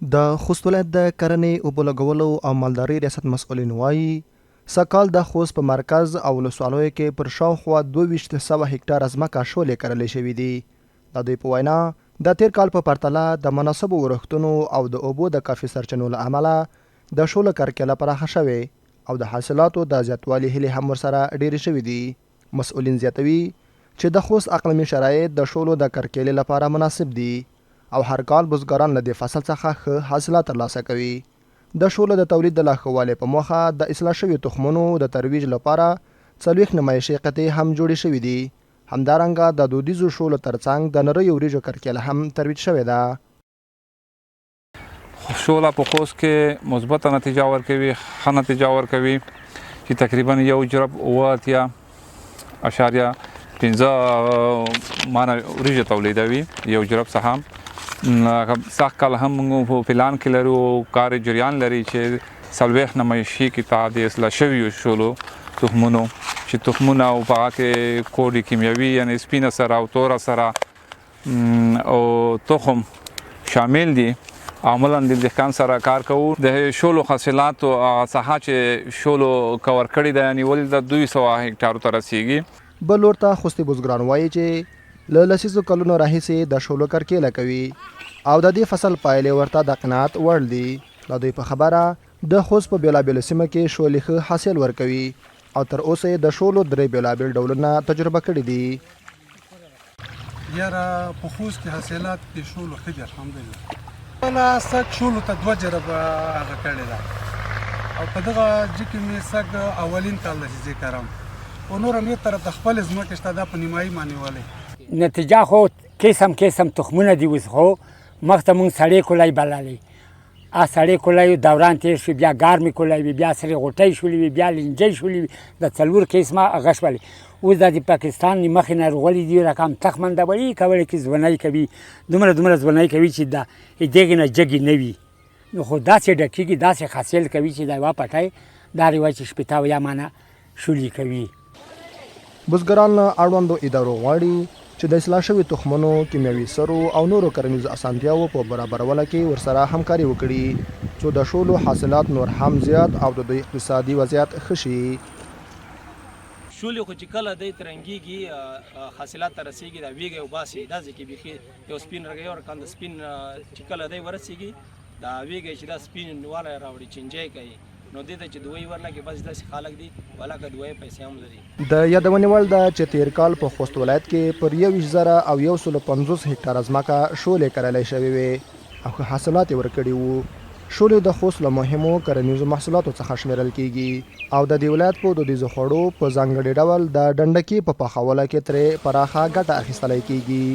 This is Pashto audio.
د خوست ولایت د کرنې اوبو لګولو او مالدارۍ ریاست مسؤلین وایي سږکال د خوست په مرکز او ولسوالیو کې پر شاوخوا 2200 هکټاره ځمکه شولې کرلې شوي دي. د دوی په وینا د تیر کال په پرتله د مناسبو ورښتونو او د اوبو د کافي سرچینو له امله د شولو کرکېله پراخه شوې او د حاصلاتو د زیاتوالي هیلې هم ورسره ډېرې شوي دي. مسؤلین زیاتوي چې د خوست اقلیمي شرایط د شولو د کرکېلې لپاره مناسب دي او هر کال بزګران له دې فصل څخه ښه حاصلات ترلاسه کوي. د شولو د تولید د لا ښه والي په موخه د اصلاح شویو تخمونو د ترویج لپاره 40 نمایشي قطعې هم جوړې شوې دي. همدارنګه د دودیزو شولو ترڅنګ د نریو وریجو کرکېله هم ترویج شوې ده. شوله په خوست کې مثبته نتیجه ورکوي، ښه نتیجه ورکوي چې تقریبا 1.15 مانه وریجې تولیدوي، یو جرب څخه هم سخت کال هم موږ په پلان کې لرو، کار جریان لري چې 40 نمایشي کتاب د اصلاح شویو شولو تخمونو چې تخمونه او په هغه کې کوډ کیمیاوي یعنې سپینه سره او توره سره او تخم شامل دي. عملاً د دهقان سره کار کوو. د شولو حاصلاتو ساحه چې شولو کور کړې ده یعنې ولې د 200 هکټارو ته رسیږي. بل لور ته خوستي بزګران وایي چې له لسیزو کلونو راهیسې د شولو کرکېله کوي او د دې فصل پایلې ورته د قناعت وړ دي. د دوی په خبره د خوست په بېلابېلو سیمه کې شولې ښه حاصل ورکوي او تر اوسه یې د شولو 3 بېلابېل ډولونه تجربه کړي دي. یاره په خوست کې حاصلات د شولو ښه دي الحمدلله. ولا سږ شولو ته 2 جربه هغه کړې ده او په دغه جي کې مې سږ اولین کال ده چې زه کرم او نور هم یو طرف د خپل ځمکې شته دا په نیمایي باندې ولې نتیجه خو قسم تخمونه دي. اوس خو مخته مونږ سړې کولای بللې سړې کولای دوران تیر شو، بیا ګرمې کولای وي، بیا سرې غوټۍ شولې وي، بیا لنجۍ شولې وي، د 4 قسمه هغه شولې. اوس د پاکستان مخې نه رغولې دي رقم تخمندوي کولی کې ځوانۍ کوي، دومره ځوانۍ کوي چې د دېګې نه جګې نه وي. نو خو داسې ډکېږي، داسې حاصل کوي چې د یوه پټۍ دا رواج چې 80 مانه شولې کوي. بزګران له اړوندو ادارو غواړي چې د اصلاح شوي تخمونو، کیمیاوي سرو او نورو کرنیزو اسانتیاوو په برابرولو کې ورسره همکاري وکړي چې د شولو حاصلات نور هم زیات او د دوی اقتصادي وضعیت ښه شي. شولې خو چې کله دی ترنګېږي حاصلات ته رسېږي دا ویږي او باسي دا ځکه بیخي یو سپین رګی ورکان د سپین چې کله دی ورسېږي دا ویږي چې دا سپین والی راوړي چینجی کوي نو دې ته چې دوی ورنکې بس داسې خلک دي ولاکه دوی پیسې هم لري. د یادونې وړ ده چې تیر کال په خوست ولایت کې پر 21,150 هکټاره ځمکه شولې کرلې شوې وې او ښه حاصلات یې ورکړي وو. شولې د خوست له مهمو کرنیزو محصولاتو څخه شمیرل کیږي او د دې ولایت په دودیزو خوړو په ځانګړي ډول د ډنډکي په پخولو کې ترې پراخه ګټه اخیستلی کیږي.